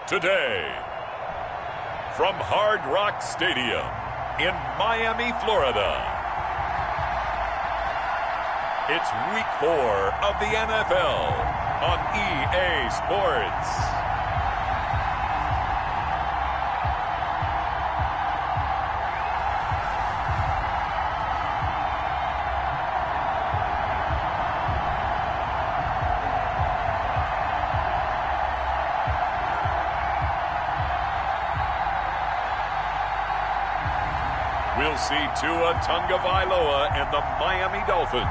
Today, from Hard Rock Stadium in Miami, Florida, it's Week 4 of the NFL on EA Sports. We'll see Tua Tagovailoa and the Miami Dolphins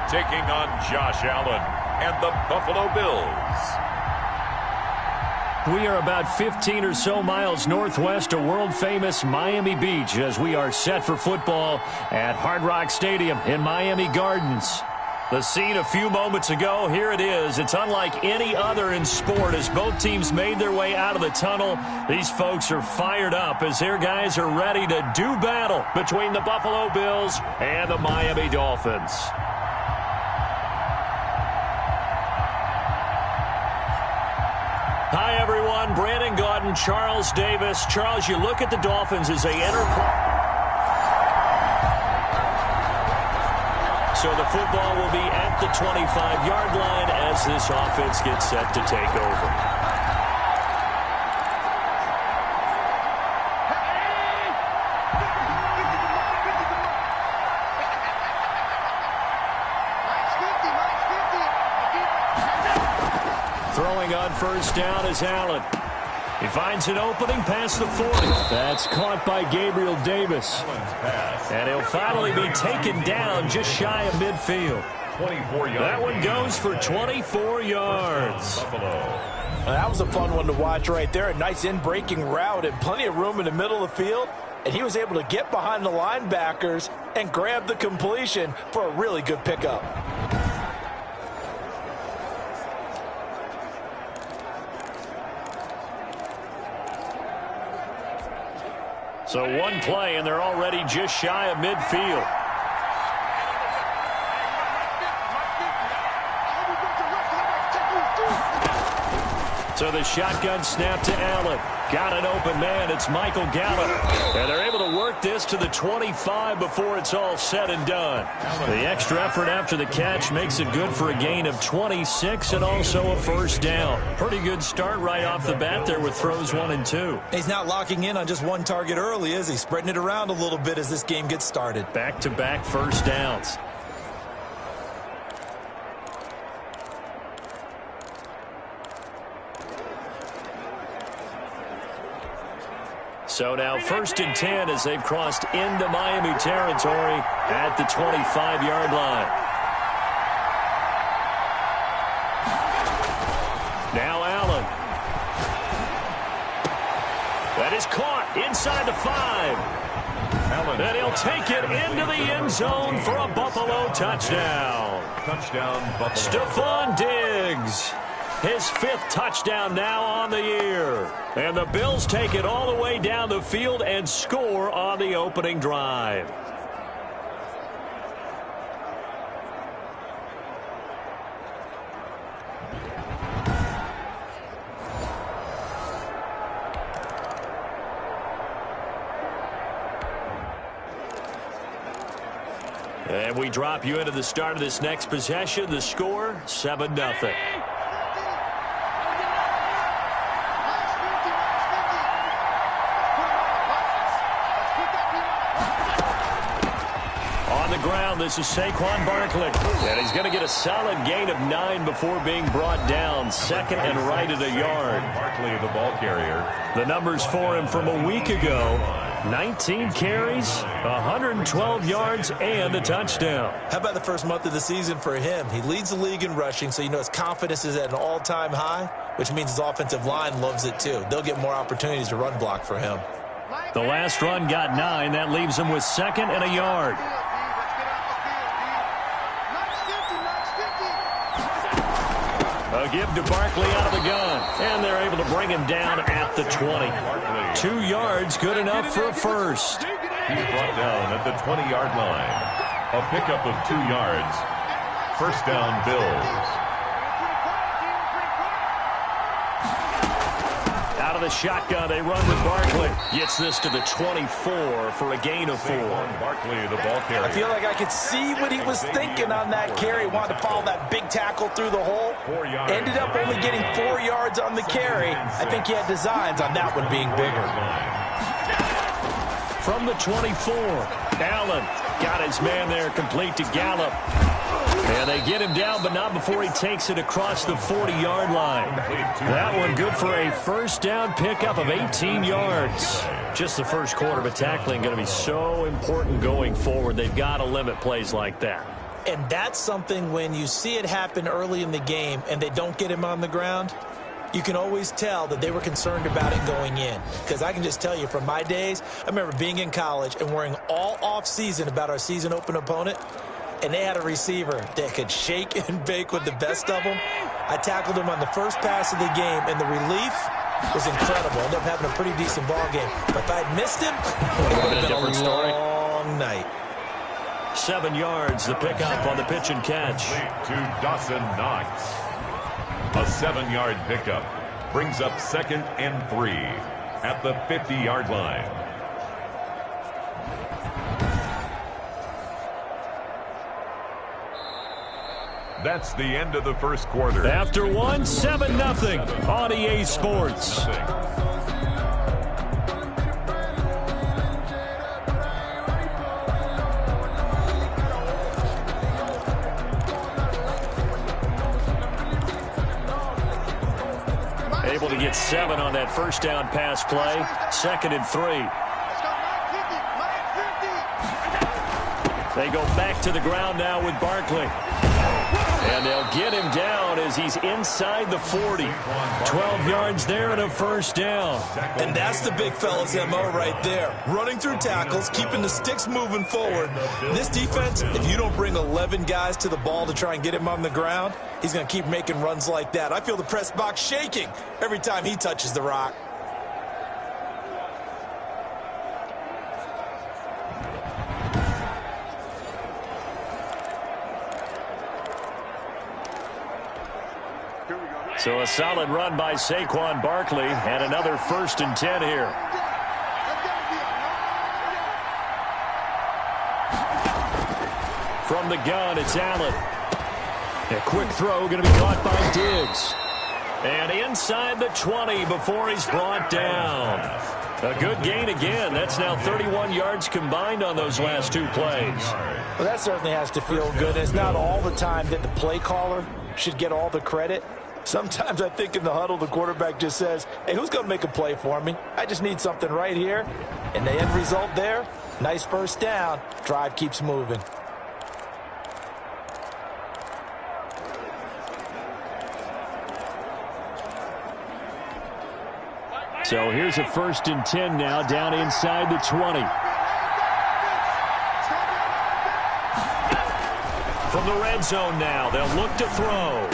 taking on Josh Allen and the Buffalo Bills. We are about 15 or so miles northwest of world-famous Miami Beach as we are set for football at Hard Rock Stadium in Miami Gardens. The scene a few moments ago, here it is. It's unlike any other in sport as both teams made their way out of the tunnel. These folks are fired up as their guys are ready to do battle between the Buffalo Bills and the Miami Dolphins. Hi, everyone. Brandon Gaudin, Charles Davis. Charles, you look at the Dolphins as they enter. So the football will be at the 25-yard line as this offense gets set to take over. Throwing on first down is Allen. He finds an opening past the 40. That's caught by Gabriel Davis. And he'll finally be taken down just shy of midfield. That one goes for 24 yards. That was a fun one to watch right there. A nice in-breaking route and plenty of room in the middle of the field. And he was able to get behind the linebackers and grab the completion for a really good pickup. So one play, and they're already just shy of midfield. So the shotgun snap to Allen. Got an open man. It's Michael Gallup. And they're able to work this to the 25 before it's all said and done. The extra effort after the catch makes it good for a gain of 26 and also a first down. Pretty good start right off the bat there with throws 1 and 2. He's not locking in on just one target early, is he? Spreading it around a little bit as this game gets started. Back-to-back first downs. So now 1st and 10 as they've crossed into Miami territory at the 25-yard line. Now Allen. That is caught inside the 5. And he'll take it into the end zone for a Buffalo touchdown. Touchdown, Buffalo. Stephon Diggs. His 5th touchdown now on the year. And the Bills take it all the way down the field and score on the opening drive. And we drop you into the start of this next possession. The score, 7-0. This is Saquon Barkley. And he's going to get a solid gain of 9 before being brought down. 2nd and right at a yard. Barkley, the ball carrier. The numbers for him from a week ago. 19 carries, 112 yards, and a touchdown. How about the first month of the season for him? He leads the league in rushing, so you know his confidence is at an all-time high, which means his offensive line loves it too. They'll get more opportunities to run block for him. The last run got 9. That leaves him with 2nd and a yard. A give to Barkley out of the gun. And they're able to bring him down at the 20. 2 yards, good enough for a first. He's brought down at the 20-yard line. A pickup of 2 yards. First down, Bills. of the shotgun. They run with Barkley. Gets this to the 24 for a gain of 4. Barkley, the ball carrier. I feel like I could see what he was thinking on that carry. Wanted to follow that big tackle through the hole. Ended up only getting 4 yards on the carry. I think he had designs on that one being bigger. From the 24, Allen got his man there, complete to Gallup. And they get him down, but not before he takes it across the 40-yard line. That one good for a first down pickup of 18 yards. Just the first quarter, but tackling going to be so important going forward. They've got to limit plays like that. And that's something when you see it happen early in the game and they don't get him on the ground, you can always tell that they were concerned about it going in. Because I can just tell you from my days, I remember being in college and worrying all off-season about our season open opponent, and they had a receiver that could shake and bake with the best of them. I tackled him on the first pass of the game, and the relief was incredible. Ended up having a pretty decent ball game. But if I had missed him, it would have been a long night. 7 yards, the pickup on the pitch and catch. To Dawson Knox. A 7-yard pickup brings up 2nd and 3 at the 50-yard line. That's the end of the first quarter. After one, 7-0 on EA Sports. Able to get 7 on that first down pass play. 2nd and 3. They go back to the ground now with Barkley. And they'll get him down as he's inside the 40. 12 yards there and a first down. And that's the big fella's MO right there. Running through tackles, keeping the sticks moving forward. This defense, if you don't bring 11 guys to the ball to try and get him on the ground, he's going to keep making runs like that. I feel the press box shaking every time he touches the rock. So a solid run by Saquon Barkley and another 1st and 10 here. From the gun, it's Allen. A quick throw going to be caught by Diggs. And inside the 20 before he's brought down. A good gain again. That's now 31 yards combined on those last 2 plays. Well, that certainly has to feel good. It's not all the time that the play caller should get all the credit. Sometimes I think in the huddle, the quarterback just says, hey, who's going to make a play for me? I just need something right here. And the end result there, nice first down. Drive keeps moving. So here's a 1st and 10 now down inside the 20. From the red zone now, they'll look to throw.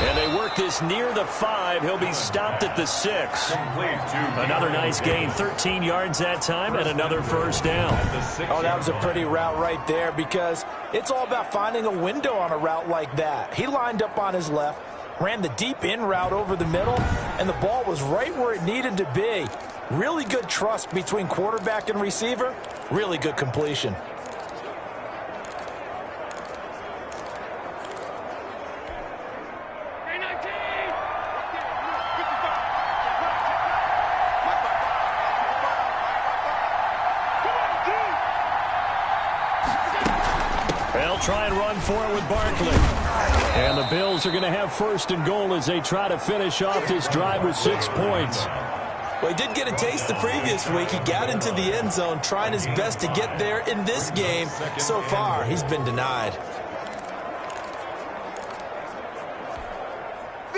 And they work this near the 5. He'll be stopped at the 6. Another nice gain, 13 yards that time, and another first down. Oh, that was a pretty route right there because it's all about finding a window on a route like that. He lined up on his left, ran the deep in route over the middle, and the ball was right where it needed to be. Really good trust between quarterback and receiver. Really good completion. Try and run for it with Barkley. And the Bills are going to have 1st and goal as they try to finish off this drive with 6 points. Well, he did get a taste the previous week. He got into the end zone, trying his best to get there in this game. So far, he's been denied.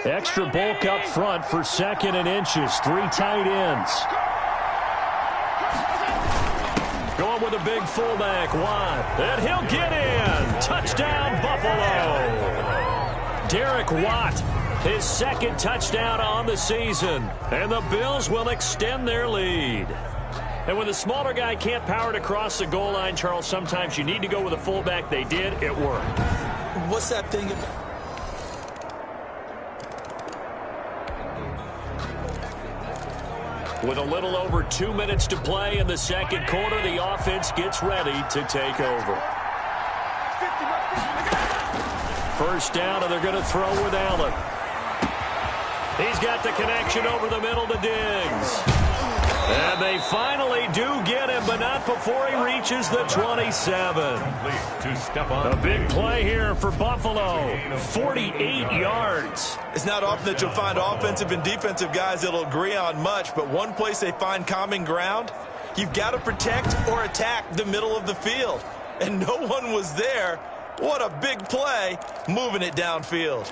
Extra bulk up front for 2nd and inches. 3 tight ends. Going with a big fullback, Watt. And he'll get in. Touchdown, Buffalo. Derek Watt, his 2nd touchdown on the season. And the Bills will extend their lead. And when the smaller guy can't power it across the goal line, Charles, sometimes you need to go with a fullback. They did. It worked. What's that thing about? With a little over 2 minutes to play in the second quarter, the offense gets ready to take over. First down, and they're going to throw with Allen. He's got the connection over the middle to Diggs. And they finally do get him, but not before he reaches the 27. A big play here for Buffalo. 48 yards. It's not often that you'll find offensive and defensive guys that'll agree on much, but one place they find common ground, you've got to protect or attack the middle of the field. And no one was there. What a big play, moving it downfield.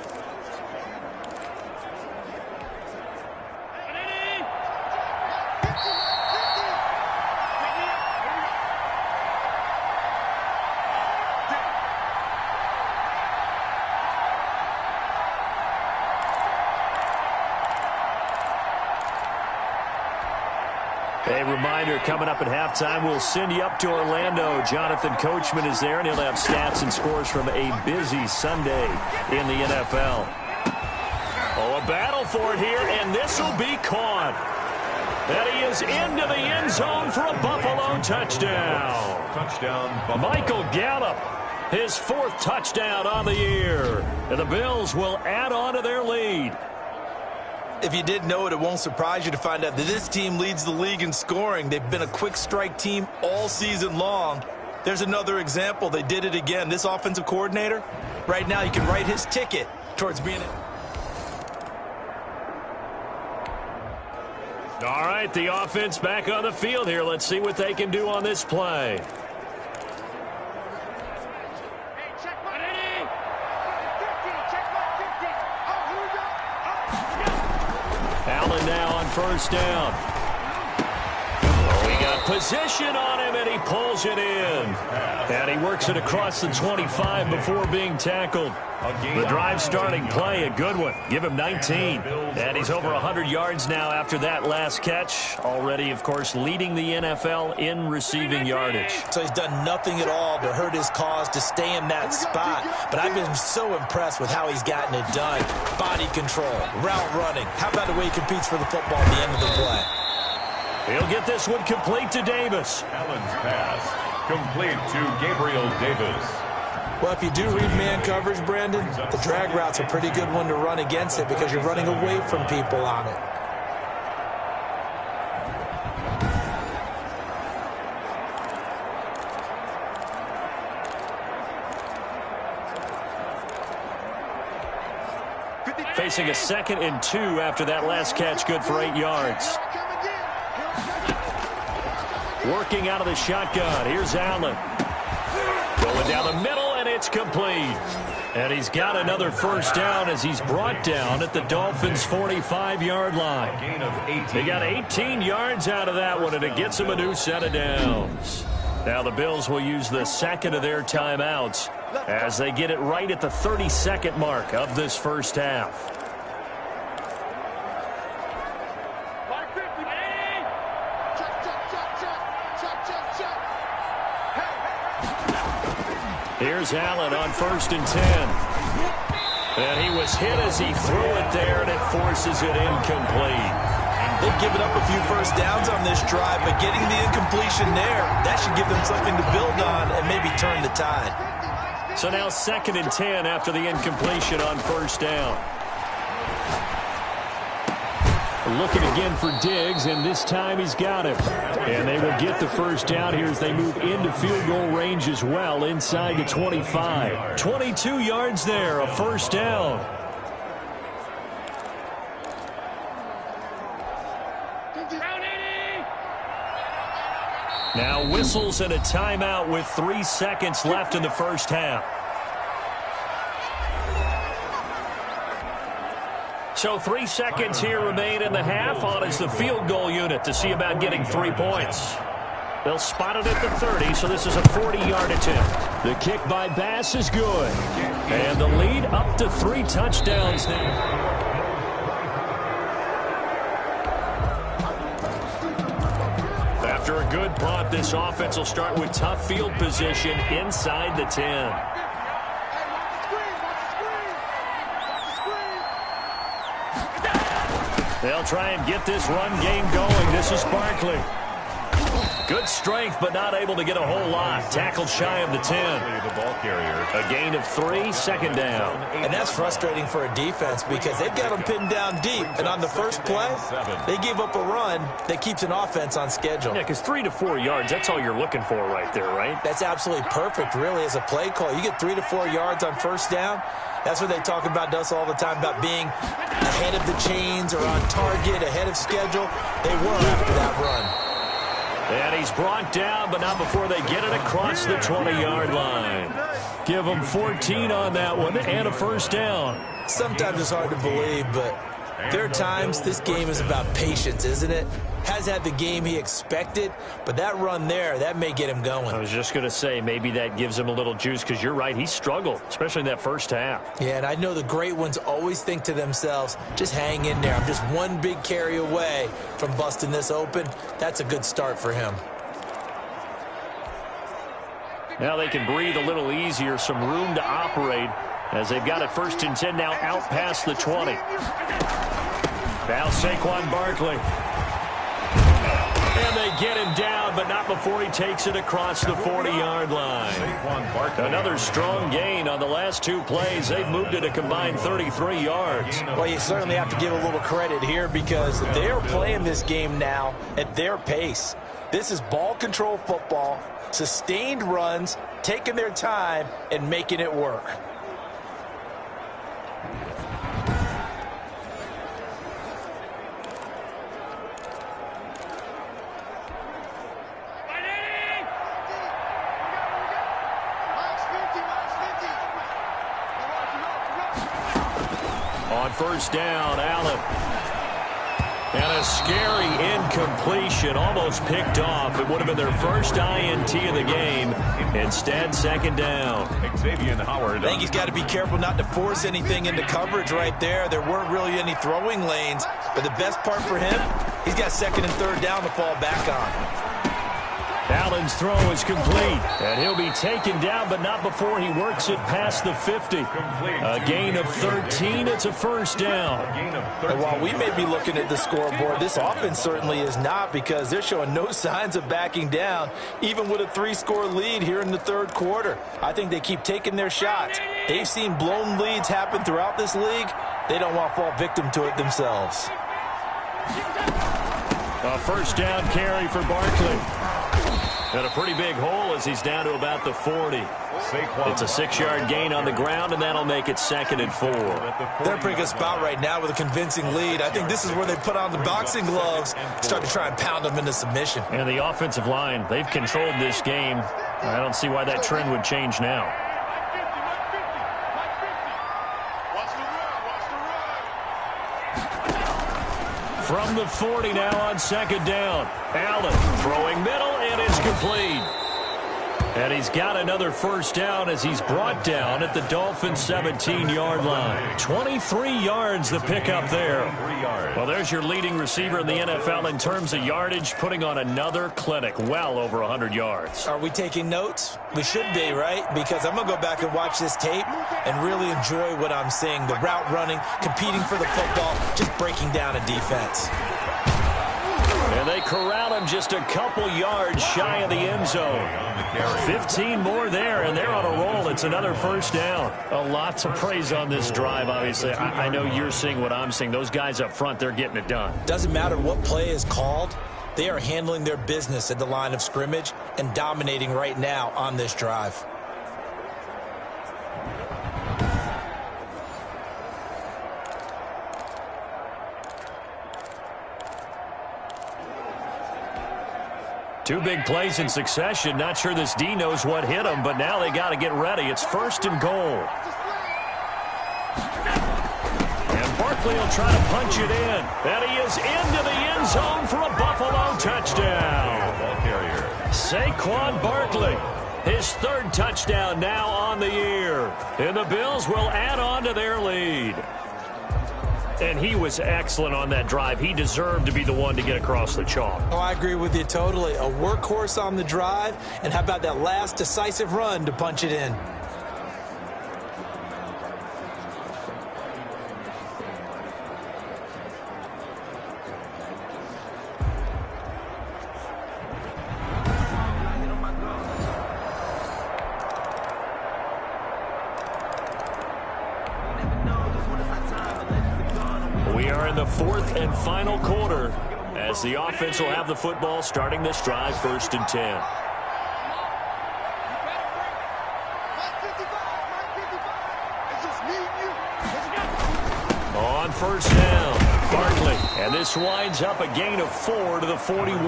A reminder, coming up at halftime, we'll send you up to Orlando. Jonathan Coachman is there, and he'll have stats and scores from a busy Sunday in the NFL. Oh, a battle for it here, and this will be caught. And he is into the end zone for a Buffalo touchdown. Michael Gallup, his 4th touchdown on the year. And the Bills will add on to their lead. If you didn't know it, it won't surprise you to find out that this team leads the league in scoring. They've been a quick strike team all season long. There's another example. They did it again. This offensive coordinator, right now, you can write his ticket towards being All right, the offense back on the field here. Let's see what they can do on this play. Allen now on first down. Oh, he got position on him, and he pulls it in. And he works it across the 25 before being tackled. The drive starting play, a good one. Give him 19. And he's over 100 yards now after that last catch. Already, of course, leading the NFL in receiving yardage. So he's done nothing at all to hurt his cause, to stay in that spot. But I've been so impressed with how he's gotten it done. Body control, route running. How about the way he competes for the football at the end of the play? He'll get this one complete to Davis. Allen's pass complete to Gabriel Davis. Well, if you do read man coverage, Brandon, the drag route's a pretty good one to run against it because you're running away from people on it. Facing a 2nd and 2 after that last catch, good for 8 yards. Working out of the shotgun. Here's Allen. Going down the middle, and it's complete. And he's got another first down as he's brought down at the Dolphins' 45-yard line. They got 18 yards out of that one, and it gets him a new set of downs. Now the Bills will use the 2nd of their timeouts as they get it right at the 30-second mark of this first half. Here's Allen on 1st and 10. And he was hit as he threw it there, and it forces it incomplete. They've given up a few first downs on this drive, but getting the incompletion there, that should give them something to build on and maybe turn the tide. So now 2nd and 10 after the incompletion on first down. Looking again for Diggs, and this time he's got him. And they will get the first down here as they move into field goal range as well, inside the 25. 22 yards there, a first down. Now whistles and a timeout with 3 seconds left in the first half. So 3 seconds here remain in the half. On is the field goal unit to see about getting 3 points. They'll spot it at the 30, so this is a 40-yard attempt. The kick by Bass is good. And the lead up to 3 touchdowns now. After a good punt, this offense will start with tough field position inside the 10. They'll try and get this run game going. This is Barkley. Good strength, but not able to get a whole lot. Tackled shy of the 10. The ball carrier. A gain of 3, second down. And that's frustrating for a defense because they've got them pinned down deep. And on the first play, they give up a run that keeps an offense on schedule. Yeah, because 3 to 4 yards, that's all you're looking for right there, right? That's absolutely perfect, really, as a play call. You get 3 to 4 yards on first down. That's what they talk about us all the time, about being ahead of the chains or on target, ahead of schedule. They were after that run. And he's brought down, but not before they get it across the 20-yard line. Give them 14 on that one and a first down. Sometimes it's hard to believe, but there are times this game is about patience, isn't it? Has had the game he expected, but that run there, that may get him going. I was just going to say, maybe that gives him a little juice, because you're right, he struggled, especially in that first half. Yeah, and I know the great ones always think to themselves, just hang in there. I'm just one big carry away from busting this open. That's a good start for him. Now they can breathe a little easier, some room to operate, as they've got it 1st and 10 now out past the 20. Now Saquon Barkley. And they get him down, but not before he takes it across the 40-yard line. Another strong gain on the last 2 plays. They've moved it a combined 33 yards. Well, you certainly have to give a little credit here because they're playing this game now at their pace. This is ball control football, sustained runs, taking their time, and making it work. On first down, Allen. And a scary incompletion, almost picked off. It would have been their first INT of the game. Instead, second down. Xavier Howard. I think he's got to be careful not to force anything into coverage right there. There weren't really any throwing lanes. But the best part for him, he's got 2nd and 3rd down to fall back on. Allen's throw is complete, and he'll be taken down, but not before he works it past the 50. A gain of 13, it's a first down. And while we may be looking at the scoreboard, this offense certainly is not, because they're showing no signs of backing down, even with a 3-score lead here in the 3rd quarter. I think they keep taking their shots. They've seen blown leads happen throughout this league. They don't want to fall victim to it themselves. A first down carry for Barkley. And a pretty big hole as he's down to about the 40. It's a 6-yard gain on the ground, and that'll make it 2nd and 4. They're in a pretty good spot right now with a convincing lead. I think this is where they put on the boxing gloves, start to try and pound them into submission. And the offensive line, they've controlled this game. I don't see why that trend would change now. From the 40 now on 2nd down. Allen throwing middle, and it's complete. And he's got another first down as he's brought down at the Dolphins' 17-yard line. 23 yards the pickup there. Well, there's your leading receiver in the NFL in terms of yardage, putting on another clinic, well over 100 yards. Are we taking notes? We should be, right? Because I'm going to go back and watch this tape and really enjoy what I'm seeing. The route running, competing for the football, just breaking down a defense. And they corral him just a couple yards shy of the end zone. 15 more there, and they're on a roll. It's another first down. A lot to praise on this drive, obviously. I know you're seeing what I'm seeing. Those guys up front, they're getting it done. Doesn't matter what play is called. They are handling their business at the line of scrimmage and dominating right now on this drive. Two big plays in succession. Not sure this D knows what hit him, but now they got to get ready. It's 1st and goal. And Barkley will try to punch it in. And he is into the end zone for a Buffalo touchdown. Saquon Barkley, his 3rd touchdown now on the year. And the Bills will add on to their lead. And he was excellent on that drive. He deserved to be the one to get across the chalk. Oh, I agree with you totally. A workhorse on the drive. And how about that last decisive run to punch it in? the fourth and final quarter as the offense will have the football starting this drive, 1st and 10. On first down, Barkley. And this winds up a gain of 4 to the 41.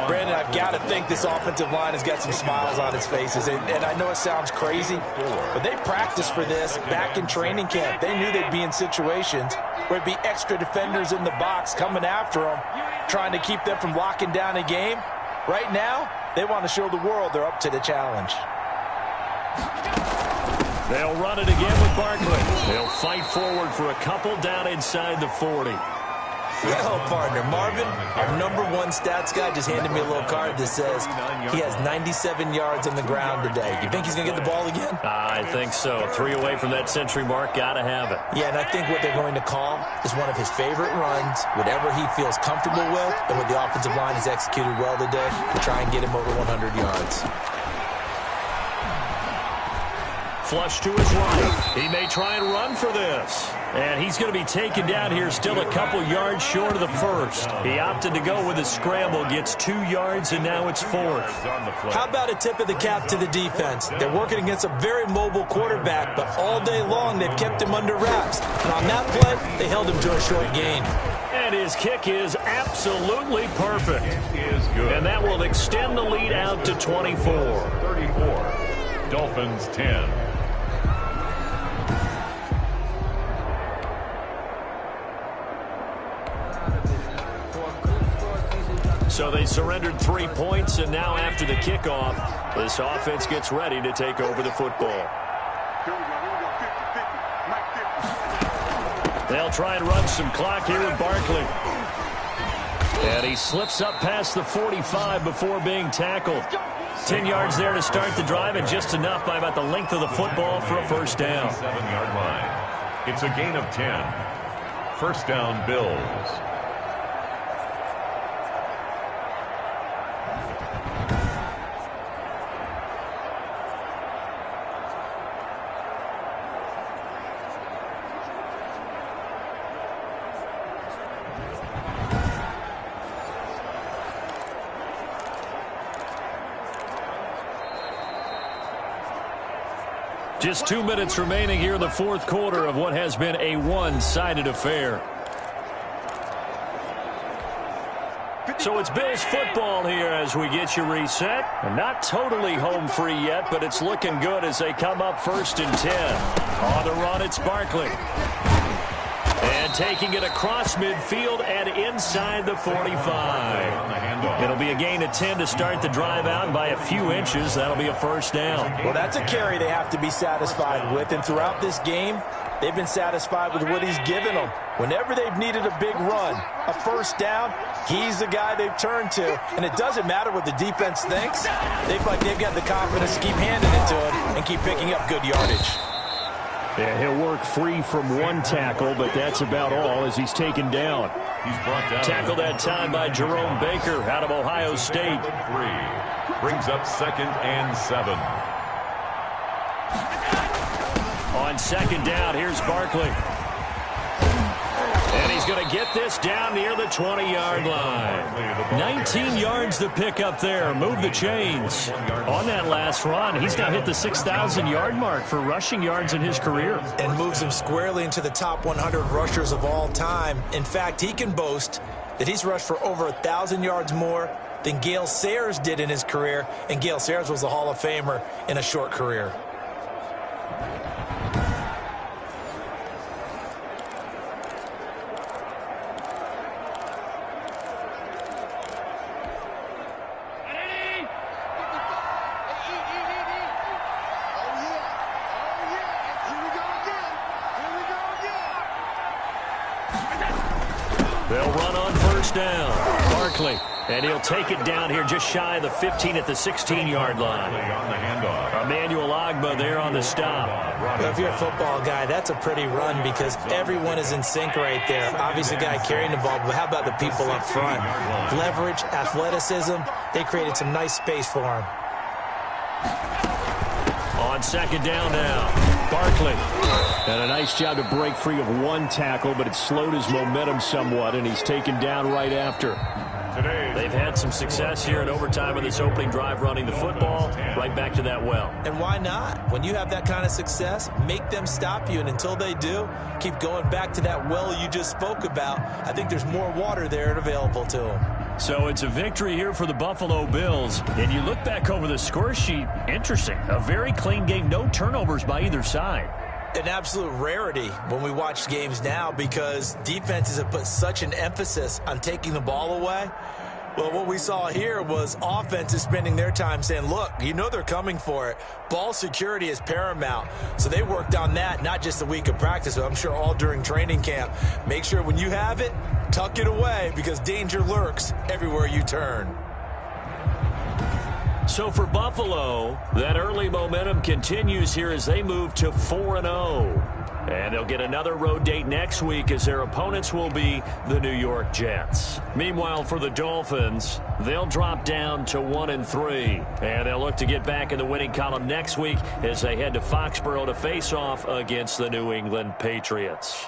Brandon, I've got to think this offensive line has got some smiles on its faces. And I know it sounds crazy, but they practiced for this back in training camp. They knew they'd be in situations where it'd be extra defenders in the box coming after them, trying to keep them from locking down a game. Right now, they want to show the world they're up to the challenge. They'll run it again with Barkley. They'll fight forward for a couple down inside the 40. Well, partner, Marvin, our #1 stats guy just handed me a little card that says he has 97 yards on the ground today. You think he's going to get the ball again? I think so. 3 away from that century mark. Got to have it. Yeah, and I think what they're going to call is one of his favorite runs, whatever he feels comfortable with, and what the offensive line has executed well today to try and get him over 100 yards. Flush to his right. He may try and run for this. And he's going to be taken down here still a couple yards short of the first. He opted to go with a scramble, gets 2 yards, and now it's 4th. How about a tip of the cap to the defense? They're working against a very mobile quarterback, but all day long they've kept him under wraps. And on that play, they held him to a short gain. And his kick is absolutely perfect. And that will extend the lead out to 24. 34. Dolphins 10. So they surrendered 3 points, and now after the kickoff, this offense gets ready to take over the football. They'll try and run some clock here with Barkley. And he slips up past the 45 before being tackled. 10 yards there to start the drive, and just enough by about the length of the football for a first down. 7-yard line. It's a gain of 10. First down, Bills. Just 2 minutes remaining here in the fourth quarter of what has been a one-sided affair. So it's Bills football here as we get you reset. And not totally home free yet, but it's looking good as they come up 1st and 10. On the run, it's Barkley. And taking it across midfield and inside the 45. It'll be a gain of 10 to start the drive out, and by a few inches, that'll be a first down. Well, that's a carry they have to be satisfied with, and throughout this game, they've been satisfied with what he's given them. Whenever they've needed a big run, a first down, he's the guy they've turned to. And it doesn't matter what the defense thinks. They feel like they've got the confidence to keep handing it to him and keep picking up good yardage. Yeah, he'll work free from one tackle, but that's about all as he's taken down. He's brought down. Tackled that time by Jerome Baker out of Ohio State. 3. Brings up 2nd and 7. On 2nd down, here's Barkley. And he's going to get this down near the 20-yard line. 19 yards to pick up there. Move the chains. On that last run, he's now hit the 6,000-yard mark for rushing yards in his career. And moves him squarely into the top 100 rushers of all time. In fact, he can boast that he's rushed for over 1,000 yards more than Gale Sayers did in his career. And Gale Sayers was a Hall of Famer in a short career. They'll run on first down. Barkley. And he'll take it down here just shy of the 15 at the 16-yard line. On the handoff. Emmanuel Ogbah there on the stop. Well, if you're a football guy, that's a pretty run because everyone is in sync right there. Obviously, the guy carrying the ball, but how about the people up front? Leverage, athleticism, they created some nice space for him. On 2nd down now. Barkley. And a nice job to break free of one tackle, but it slowed his momentum somewhat, and he's taken down right after. They've had some success here in overtime in this opening drive running the football. Right back to that well. And why not? When you have that kind of success, make them stop you. And until they do, keep going back to that well you just spoke about. I think there's more water there and available to them. So it's a victory here for the Buffalo Bills. And you look back over the score sheet, interesting. A very clean game, no turnovers by either side. An absolute rarity when we watch games now because defenses have put such an emphasis on taking the ball away. Well, what we saw here was offenses spending their time saying, look, you know they're coming for it. Ball security is paramount. So they worked on that, not just a week of practice, but I'm sure all during training camp. Make sure when you have it, tuck it away because danger lurks everywhere you turn. So for Buffalo, that early momentum continues here as they move to 4-0. And they'll get another road date next week as their opponents will be the New York Jets. Meanwhile, for the Dolphins, they'll drop down to 1-3. And they'll look to get back in the winning column next week as they head to Foxborough to face off against the New England Patriots.